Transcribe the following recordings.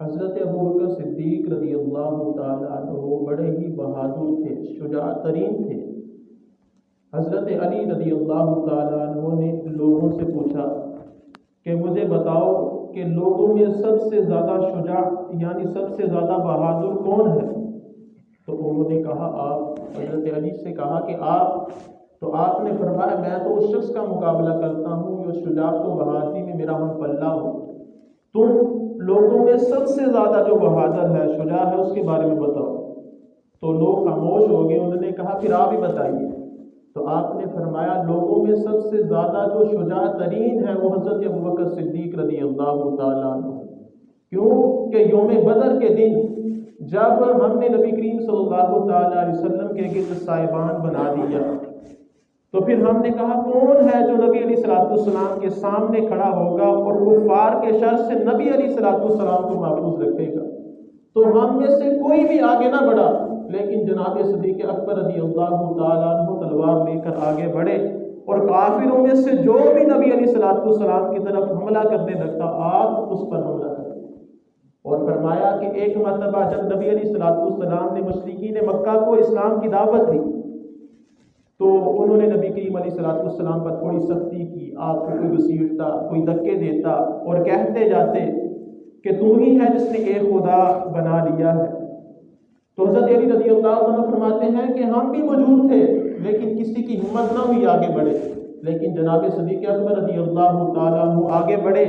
حضرت ابوبکر صدیق رضی اللہ تعالیٰ عنہ بڑے ہی بہادر تھے، شجاع ترین تھے۔ حضرت علی رضی اللہ تعالیٰ عنہ نے لوگوں سے پوچھا کہ مجھے بتاؤ کہ لوگوں میں سب سے زیادہ شجاع یعنی سب سے زیادہ بہادر کون ہے؟ تو انہوں نے کہا آپ۔ حضرت علی سے کہا کہ آپ، تو آپ نے فرمایا میں تو اس شخص کا مقابلہ کرتا ہوں جو شجاعت و بہادری میں میرا ہم پلہ ہو۔ تم لوگوں میں سب سے زیادہ جو بہادر ہے، شجاع ہے، اس کے بارے میں بتاؤ۔ تو لوگ خاموش ہو گئے۔ انہوں نے کہا پھر آپ ہی بتائیے۔ تو آپ نے فرمایا لوگوں میں سب سے زیادہ جو شجاع ترین ہے وہ حضرت ابوبکر صدیق رضی اللہ تعالیٰ عنہ۔ کیوں کہ یوم بدر کے دن جب ہم نے نبی کریم صلی اللہ تعالیٰ علیہ وسلم کے گرد صاحبان بنا دیا، تو پھر ہم نے کہا کون ہے جو نبی علیہ الصلوۃ والسلام کے سامنے کھڑا ہوگا اور کفار کے شر سے نبی علیہ الصلوۃ والسلام کو محفوظ رکھے گا؟ تو ہم میں سے کوئی بھی آگے نہ بڑھا، لیکن جناب صدیق اکبر رضی اللہ تعالیٰ عنہ تلوار لے کر آگے بڑھے اور کافروں میں سے جو بھی نبی علیہ الصلوۃ والسلام کی طرف حملہ کرنے لگتا آپ اس پر حملہ کریں۔ اور فرمایا کہ ایک مرتبہ جب نبی علیہ الصلوۃ والسلام نے مشرکین مکہ کو اسلام کی دعوت دی تو انہوں نے نبی کریم علیہ الصلوۃ والسلام پر تھوڑی سختی کی۔ آپ کو کوئی گھسیٹتا، کوئی دھکے دیتا اور کہتے جاتے کہ تم ہی ہے جس نے ایک خدا بنا لیا ہے۔ تو حضرت علی رضی اللہ عنہ فرماتے ہیں کہ ہم بھی موجود تھے لیکن کسی کی ہمت نہ ہوئی آگے بڑھے، لیکن جناب صدیق اکبر رضی اللہ تعالیٰ عنہ آگے بڑھے،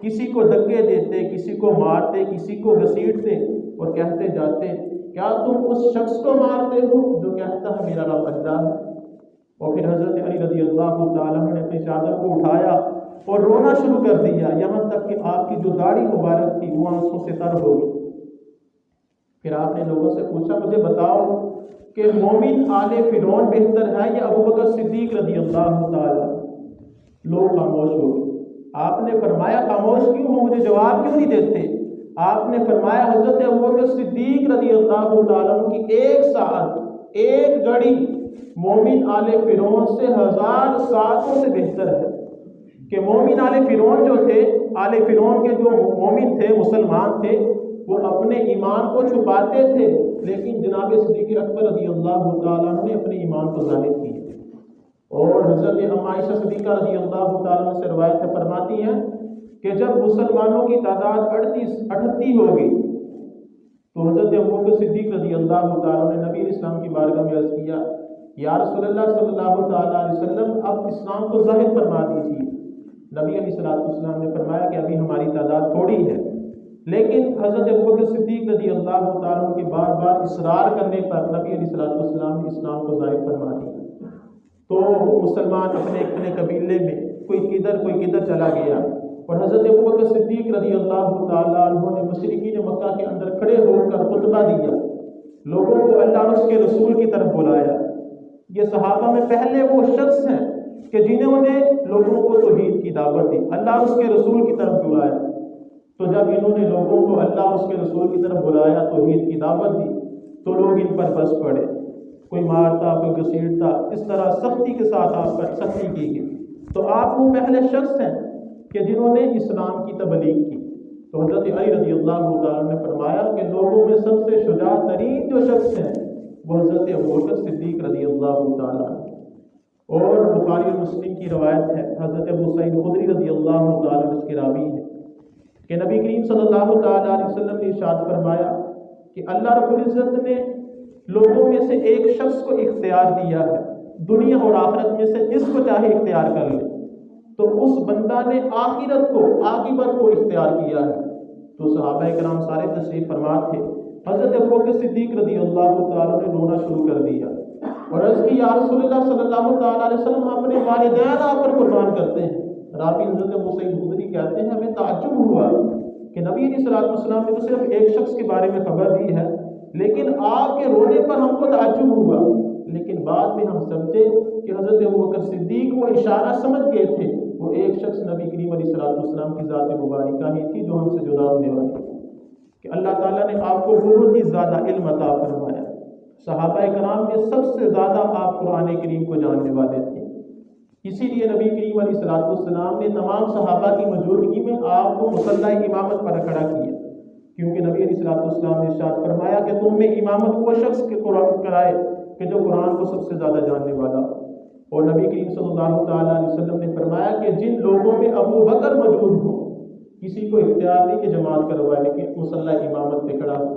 کسی کو دھکے دیتے، کسی کو مارتے، کسی کو گھسیٹتے اور کہتے جاتے کیا تم اس شخص کو مارتے ہو جو کہتا ہے میرا رب اللہ ہے؟ اور پھر حضرت علی رضی اللہ تعالیٰ عنہ نے اپنی چادر کو اٹھایا اور رونا شروع کر دیا، یہاں تک کہ آپ کی جو داڑھی مبارک تھی وہ آنسوں سے تر ہو گئی۔ پھر آپ نے لوگوں سے پوچھا مجھے بتاؤ کہ مومن آل فرعون بہتر ہے یا ابوبکر صدیق رضی اللہ تعالیٰ؟ لوگ خاموش ہو گئے۔ آپ نے فرمایا خاموش کیوں ہو، مجھے جواب کیوں نہیں دیتے؟ آپ نے فرمایا حضرت ابوبکر صدیق رضی اللہ تعالیٰ کی ایک ساعت، ایک گھڑی مومن آل فرعون سے 1000 ساعتوں سے بہتر ہے۔ کہ مومن آل فرعون جو تھے، آل فرعون کے جو مومن تھے، مسلمان تھے، وہ اپنے ایمان کو چھپاتے تھے، لیکن جناب صدیق اکبر رضی اللہ تعالیٰ نے اپنے ایمان کو ظاہر کیا۔ اور حضرت عائشہ صدیقہ رضی اللہ تعالیٰ سے روایت فرماتی ہیں کہ جب مسلمانوں کی تعداد 38 ہو گئی تو حضرت ابوبکر صدیق رضی اللہ تعالیٰ نے نبی اسلام کی بارگاہ میں عرض کیا یا رسول اللہ صلی اللہ تعالیٰ علیہ وسلم اب اسلام کو ظاہر فرما دیجیے۔ نبی علیہ الصلوۃ والسلام نے فرمایا کہ ابھی ہماری تعداد تھوڑی ہے، لیکن حضرت ابوبکر صدیق رضی اللہ تعالیٰ کے بار بار اصرار کرنے پر نبی علیہ الصلوۃ والسلام نے اسلام کو ظاہر فرما دیا۔ تو مسلمان اپنے قبیلے میں کوئی کدھر چلا گیا، اور حضرت ابوبکر صدیق رضی اللہ تعالیٰ عنہ نے مشرکین مکہ کے اندر کھڑے ہو کر خطبہ دیا، لوگوں کو اللہ اور اس کے رسول کی طرف بلایا۔ یہ صحابہ میں پہلے وہ شخص ہیں کہ جنہوں نے لوگوں کو توحید کی دعوت دی، اللہ اور اس کے رسول کی طرف بلایا۔ تو جب انہوں نے لوگوں کو اللہ اور اس کے رسول کی طرف بلایا، توحید کی دعوت دی، تو لوگ ان پر بس پڑے، کوئی مارتا، کوئی گھسیٹتا، اس طرح سختی کے ساتھ آپ پر سختی کی گئی۔ تو آپ وہ پہلے شخص ہیں کہ جنہوں نے اسلام کی تبلیغ کی۔ تو حضرت علی رضی اللہ تعالیٰ نے فرمایا کہ لوگوں میں سب سے شجاع ترین جو شخص ہیں وہ حضرت ابوبکر صدیق رضی اللہ تعالیٰ عنہ۔ اور بخاری اور مسلم کی روایت ہے، حضرت ابو سعید خدری رضی اللہ تعالیٰ اس کے راوی ہیں کہ نبی کریم صلی اللہ تعالیٰ علیہ وسلم نے ارشاد فرمایا کہ اللہ رب العزت نے لوگوں میں سے ایک شخص کو اختیار دیا ہے، دنیا اور آخرت میں سے جس کو چاہے اختیار کر لے، تو اس بندہ نے عاقبت کو اختیار کیا ہے۔ تو صحابہ کرام سارے تشریف فرما تھے۔ حضرت ابوبکر صدیق رضی اللہ تعالیٰ نے رونا شروع کر دیا اور عرض کی یا رسول اللہ صلی اللہ تعالیٰ علیہ وسلم اپنے والدین آپ پر قربان کرتے ہیں۔ راوی حضرت ابو سعید خدری کہتے ہیں ہمیں تعجب ہوا کہ نبی علیہ الصلوۃ والسلام نے تو صرف ایک شخص کے بارے میں خبر دی ہے، لیکن آپ کے رونے پر ہم کو تعجب ہوا، لیکن بعد میں ہم سمجھے کہ حضرت ابوبکر صدیق وہ اشارہ سمجھ گئے تھے، وہ ایک شخص نبی کریم علیہ الصلوۃ والسلام کی ذات مبارکہ ہی تھی جو ہم سے جدا ہونے والی تھی، کہ اللہ تعالیٰ نے آپ کو بہت ہی زیادہ علم عطا فرمایا۔ صحابہ کرام میں سب سے زیادہ آپ قرآن کریم کو جاننے والے تھے، اسی لیے نبی کریم علیہ الصلوۃ والسلام نے تمام صحابہ کی موجودگی میں آپ کو مصلی امامت پر کھڑا کیا کیونکہ نبی علیہ السلام نے ارشاد فرمایا کہ تم میں امامت وہ شخص کے قرآن کرائے کہ جو قرآن کو سب سے زیادہ جاننے والا. اور نبی کریم صلی اللہ تعالیٰ علیہ وسلم نے فرمایا کہ جن لوگوں میں ابو بکر موجود ہو کسی کو اختیار نہیں کہ جماعت کروائے کہ مصلی امامت پہ کھڑا ہو.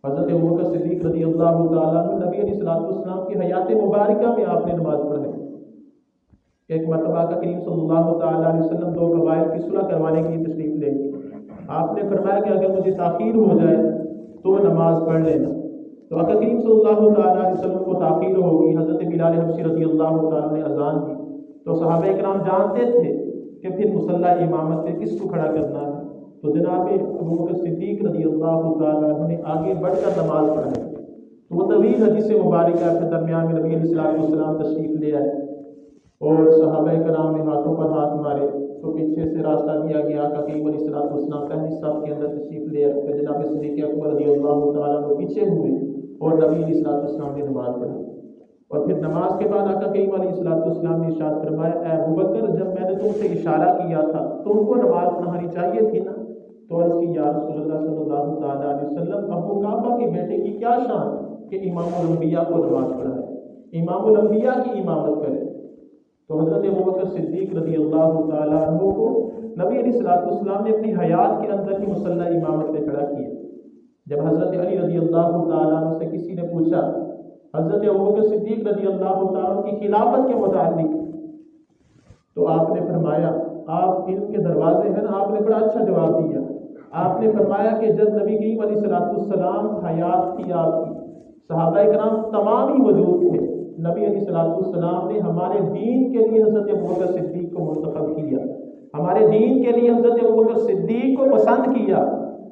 حضرت ابوبکر صدیق رضی اللہ تعالیٰ عنہ نبی علیہ السلام کی حیات مبارکہ میں آپ نے نماز پڑھائی. ایک مرتبہ کا کریم صلی اللہ تعالیٰ علیہ وسلم دو قبائل کی صلح کروانے کے لیے تشریف لے گئے. آپ نے فرمایا کہ اگر مجھے تاخیر ہو جائے تو نماز پڑھ لینا. تو آقا کریم صلی اللہ تعالیٰ علیہ وسلم کو تاخیر ہوگی. حضرت بلال حبشی رضی اللہ تعالیٰ نے اذان دی تو صحابہ کرام جانتے تھے کہ پھر مصلی امامت پہ کس کو کھڑا کرنا ہے. تو جناب ابوبکر صدیق رضی اللہ تعالیٰ نے آگے بڑھ کر نماز پڑھائی. تو وہ طویل حدیث مبارکہ کے درمیان میں نبی علیہ السلام تشریف لے آئے اور صحابہ کرام نے ہاتھوں پر ہاتھ مارے. تو پیچھے سے راستہ دیا گیا کہ کریم علیہ السلام پہلی صف کے اندر تشریف لے آئے. پھر جناب صدیق اکبر رضی اللہ تعالیٰ نے پیچھے ہوئے اور نبی علیہ السلام نے نماز پڑھائی. اور پھر نماز کے بعد آقا کریم علیہ السلام نے ارشاد فرمایا اے ابوبکر جب میں نے تم سے اشارہ کیا تھا تم کو نماز پڑھانی چاہیے تھی نا. تو عرض کی یا رسول اللہ صلی اللہ تعالیٰ علیہ وسلم ابو قحافہ کے بیٹے کی کیا شان کہ امام الانبیاء کو نماز پڑھائے, امام الانبیاء کی امامت کرے. تو حضرت ابوبکر صدیق رضی اللہ تعالیٰ عنہ کو نبی علیہ السلام نے اپنی حیات کے اندر کی مصلی امامت پہ کھڑا کیا. جب حضرت علی رضی اللہ تعالیٰ عنہ سے کسی نے پوچھا حضرت ابوبکر صدیق رضی اللہ تعالیٰ عنہ کی خلافت کے متعلق تو آپ نے فرمایا آپ علم کے دروازے ہیں نا, آپ نے بڑا اچھا جواب دیا. آپ نے فرمایا کہ جب نبی کریم علیہ السلام حیات تھی آپ کی صحابہ کرام تمام ہی موجود تھے. نبی علیہ السلام نے ہمارے دین کے لیے حضرت ابوبکر صدیق کو منتخب کیا, ہمارے دین کے لیے حضرت ابوبکر صدیق کو پسند کیا.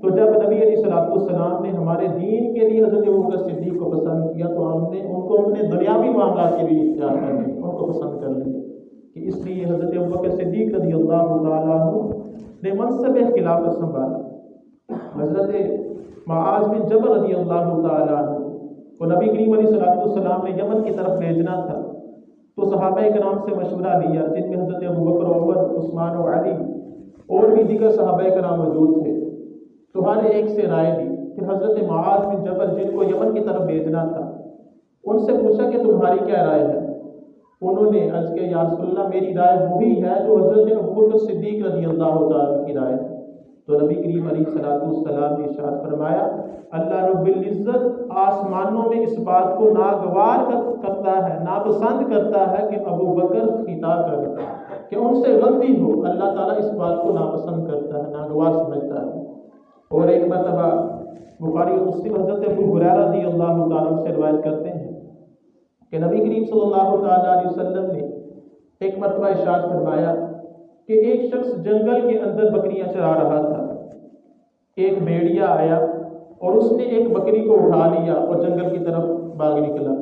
تو جب نبی علیہ السلام نے ہمارے دین کے لیے حضرت ابوبکر صدیق کو پسند کیا تو ہم نے ان کو اپنے دنیاوی معاملات کے لیے اختیار کر لیا, ان کو پسند کر لیا. کہ اس لیے حضرت ابوبکر صدیق رضی اللہ تعالیٰ عنہ نے منصب خلافت سنبھالا. حضرت معاذ بن جبل رضی اللہ تعالیٰ عنہ کو نبی کریم علیہ السلام نے یمن کی طرف بھیجنا تھا. تو صحابہ کرام سے مشورہ لیا جن میں حضرت ابوبکر, عمر, عثمان و علی اور بھی دیگر صحابہ کرام موجود تھے. تو ہر ایک سے رائے لی. پھر حضرت معاذ بن جبل جن کو یمن کی طرف بھیجنا تھا ان سے پوچھا کہ تمہاری کیا رائے ہے. انہوں نے عرض کیا یا رسول اللہ میری رائے وہی ہے جو حضرت ابوبکر صدیق رضی اللہ تعالیٰ کی رائے ہے. تو نبی کریم علیہ السلام نے ارشاد فرمایا اللہ رب العزت آسمانوں میں اس بات کو ناگوار کرتا ہے, ناپسند کرتا ہے کہ ابو بکر خطا کرے کہ ان سے غلطی ہو. اللہ تعالیٰ اس بات کو ناپسند کرتا ہے, ناگوار سمجھتا ہے. اور ایک مرتبہ بخاری و مسلم حضرت ابو ہریرہ رضی اللہ تعالیٰ سے روایت کرتے ہیں کہ نبی کریم صلی اللہ تعالیٰ علیہ وسلم نے ایک مرتبہ ارشاد فرمایا کہ ایک شخص جنگل کے اندر بکریاں چرا رہا تھا. ایک بھیڑیا آیا اور اس نے ایک بکری کو اٹھا لیا اور جنگل کی طرف بھاگ نکلا.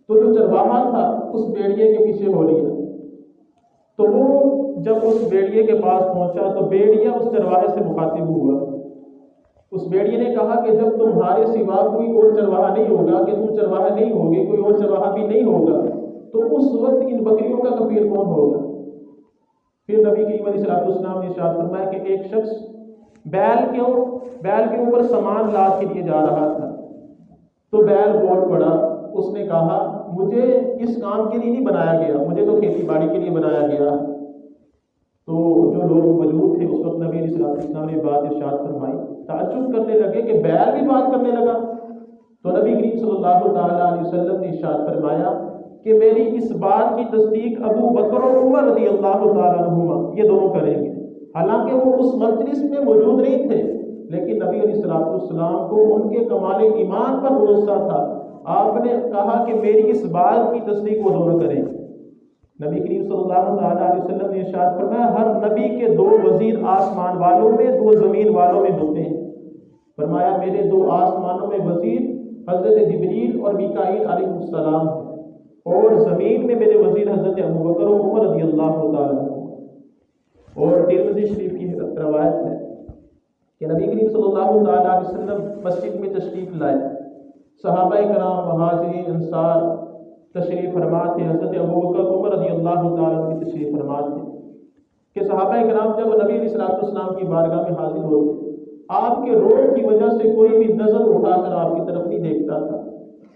تو جو چرواہا تھا اس بھیڑیے کے پیچھے ہو لیا. تو وہ جب اس بھیڑیے کے پاس پہنچا تو بھیڑیا اس چرواہے سے مخاطب ہوا. اس بھیڑیے نے کہا کہ جب تمہارے سوا کوئی اور چرواہا نہیں ہوگا, کہ تم چرواہا نہیں ہوگے, کوئی اور چرواہا بھی نہیں ہوگا, تو اس وقت ان بکریوں کا کفیل کون ہوگا. پھر نبی کریم علیہ السلام نے ارشاد فرمایا کہ ایک شخص بیل کے اوپر سامان لاد کے لیے جا رہا تھا. تو بیل بول پڑا. اس نے کہا مجھے اس کام کے لیے نہیں بنایا گیا, مجھے تو کھیتی باڑی کے لیے بنایا گیا. تو جو لوگ موجود تھے اس وقت نبی علیہ السلام نے بات ارشاد فرمائی. تعجب کرنے لگے کہ بیل بھی بات کرنے لگا. تو نبی کریم صلی اللہ تعالیٰ علیہ وسلم نے ارشاد فرمایا کہ میری اس بات کی تصدیق ابو بکر اور عمر رضی اللہ تعالیٰ عنہما یہ دونوں کریں گے. حالانکہ وہ اس مجلس میں موجود نہیں تھے لیکن نبی علیہ السلام کو ان کے کمال ایمان پر بھروسہ تھا. آپ نے کہا کہ میری اس بات کی تصدیق وہ دونوں کریں گے. نبی کریم صلی اللہ تعالیٰ علیہ وسلم نے ارشاد فرمایا ہر نبی کے 2 وزیر آسمان والوں میں 2 زمین والوں میں ہوتے ہیں. فرمایا میرے 2 آسمانوں میں وزیر حضرت جبریل اور میکائیل علیہ السلام ہیں اور زمین میں میرے وزیر حضرت ابوبکر و عمر رضی اللہ تعالیٰ عنہ. اور ترمذی شریف کی روایت ہے کہ نبی کریم صلی اللہ تعالیٰ علیہ وسلم مسجد میں تشریف لائے. صحابہ کرام مہاجرین انصار تشریف فرما تھے. حضرت ابوبکر عمر رضی اللہ تعالیٰ عنہ کی تشریف فرما تھے کہ صحابہ کرام جب نبی علیہ السلام کی بارگاہ میں حاضر ہوتے آپ کے روب کی وجہ سے کوئی بھی نظر اٹھا کر آپ کی طرف نہیں دیکھتا تھا،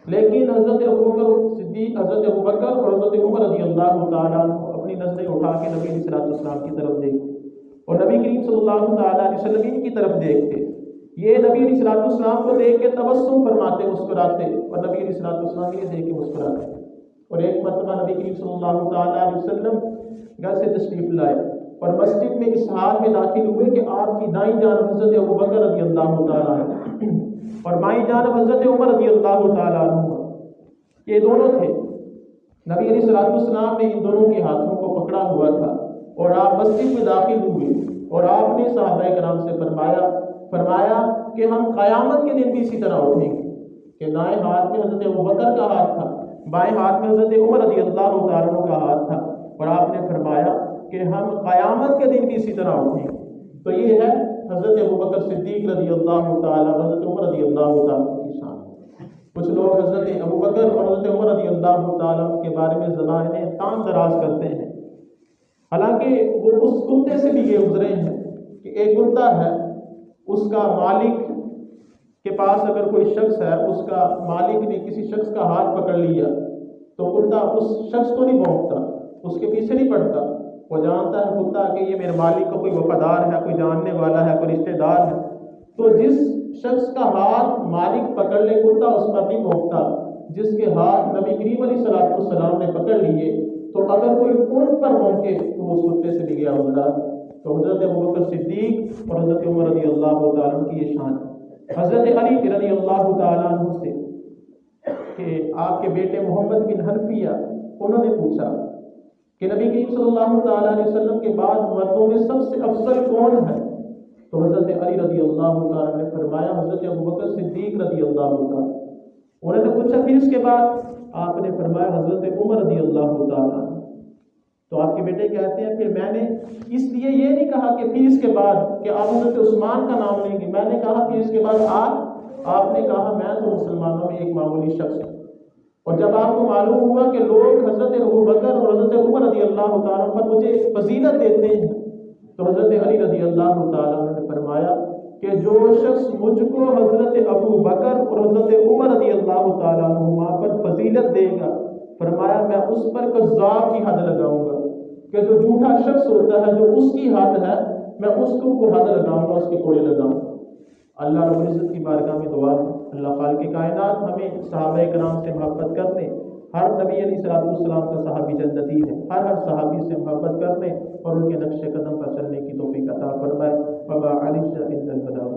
لیکن حضرت ابوبکر صدیق، حضرت ابوبکر اور حضرت عمر رضی اللہ تعالیٰ عنہ اپنی نظریں اٹھا کے نبی علیہ الصلوۃ والسلام کی طرف دیکھتے اور نبی کریم صلی اللہ تعالیٰ علیہ وسلم کی طرف دیکھتے۔ یہ نبی علیہ الصلوۃ والسلام کو دیکھ کے تبسم فرماتے، مسکراتے، اور نبی علیہ الصلوۃ والسلام یہ دیکھ کے مسکراتے۔ اور ایک مرتبہ نبی کریم صلی اللہ تعالیٰ علیہ وسلم گھر سے تشریف لائے اور مسجد میں اس حال میں داخل ہوئے کہ آپ کی دائیں جانب حضرت ابوبکر رضی اللہ تعالیٰ عنہ اور بائیں جانب حضرت عمر رضی اللہ تعالیٰ عنہ، یہ دونوں تھے۔ نبی علیہ الصلوۃ والسلام نے ان دونوں کے ہاتھوں کو پکڑا ہوا تھا اور آپ مسجد میں داخل ہوئے اور آپ نے صحابہ کرام سے فرمایا کہ ہم قیامت کے دن بھی اسی طرح اٹھیں گے کہ دائیں ہاتھ میں حضرت ابوبکر کا ہاتھ تھا، بائیں ہاتھ میں حضرت عمر رضی اللہ تعالیٰ عنہ کا ہاتھ تھا، اور آپ نے فرمایا کہ ہم قیامت کے دن بھی اسی طرح اٹھیں گے۔ تو یہ ہے حضرت ابوبکر صدیق رضی اللہ تعالیٰ، حضرت عمر رضی اللہ تعالیٰ کی شان۔ کچھ لوگ حضرت ابوبکر اور حضرت عمر رضی اللہ تعالیٰ کے بارے میں زبانیں تان دراز کرتے ہیں، حالانکہ وہ اس کتے سے بھی یہ گزرے ہیں کہ ایک کتا ہے، اس کا مالک کے پاس اگر کوئی شخص ہے، اس کا مالک نے کسی شخص کا ہاتھ پکڑ لیا تو کتا اس شخص کو نہیں بھونکتا، اس کے پیچھے نہیں پڑتا، وہ جانتا ہے کتا کہ یہ میرے مالک کا کوئی وفادار ہے، کوئی جاننے والا ہے، کوئی رشتہ دار ہے۔ تو جس شخص کا ہاتھ مالک پکڑ لے کتا اس پر نہیں بھونکتا، جس کے ہاتھ نبی کریم علیہ الصلوۃ والسلام نے پکڑ لیے تو اگر کوئی اونٹ پر بھونکے تو اس کتے سے بھی گیا گزرا۔ تو حضرت ابوبکر صدیق اور حضرت عمر رضی اللہ تعالیٰ عنہ کی یہ شان ہے۔ حضرت علی رضی اللہ تعالیٰ عنہ سے کہ آپ کے بیٹے محمد بن حنفیہ، انہوں نے پوچھا کہ نبی کریم صلی اللہ تعالیٰ علیہ وسلم کے بعد مردوں میں سب سے افضل کون ہے؟ تو حضرت علی رضی اللہ تعالیٰ نے فرمایا حضرت ابوبکر صدیق رضی اللہ تعالیٰ۔ انہوں نے پوچھا پھر اس کے بعد؟ آپ نے فرمایا حضرت عمر رضی اللہ تعالیٰ۔ تو آپ کے بیٹے کہتے ہیں پھر میں نے اس لیے یہ نہیں کہا کہ پھر اس کے بعد کہ آپ حضرت عثمان کا نام لیں گے، میں نے کہا کہ اس کے بعد آپ نے کہا میں تو مسلمانوں میں ایک معمولی شخص ہوں۔ اور جب آپ کو معلوم ہوا کہ لوگ حضرت ابوبکر اور حضرت عمر رضی اللہ تعالیٰ پر مجھے فضیلت دیتے ہیں، تو حضرت علی رضی اللہ تعالیٰ نے فرمایا کہ جو شخص مجھ کو حضرت ابوبکر اور حضرت عمر رضی اللہ تعالیٰ عنہما پر فضیلت دے گا، فرمایا میں اس پر کذاب کی حد لگاؤں گا، کہ جو جھوٹا شخص ہوتا ہے جو اس کی حد ہے میں اس کو وہ حد لگاؤں گا، اس کے کوڑے لگاؤں گا۔ اللہ رب العزت کی بارگاہ میں دعا ہے اللہ خالق کائنات ہمیں صحابہ کرام سے محبت کرنے، ہر نبی علیہ الصلوۃ والسلام کا صحابی جنتی ہے، ہر صحابی سے محبت کرنے اور ان کے نقش قدم پر چلنے کی توفیق عطا فرمائے۔ وما علینا الا البلاغ۔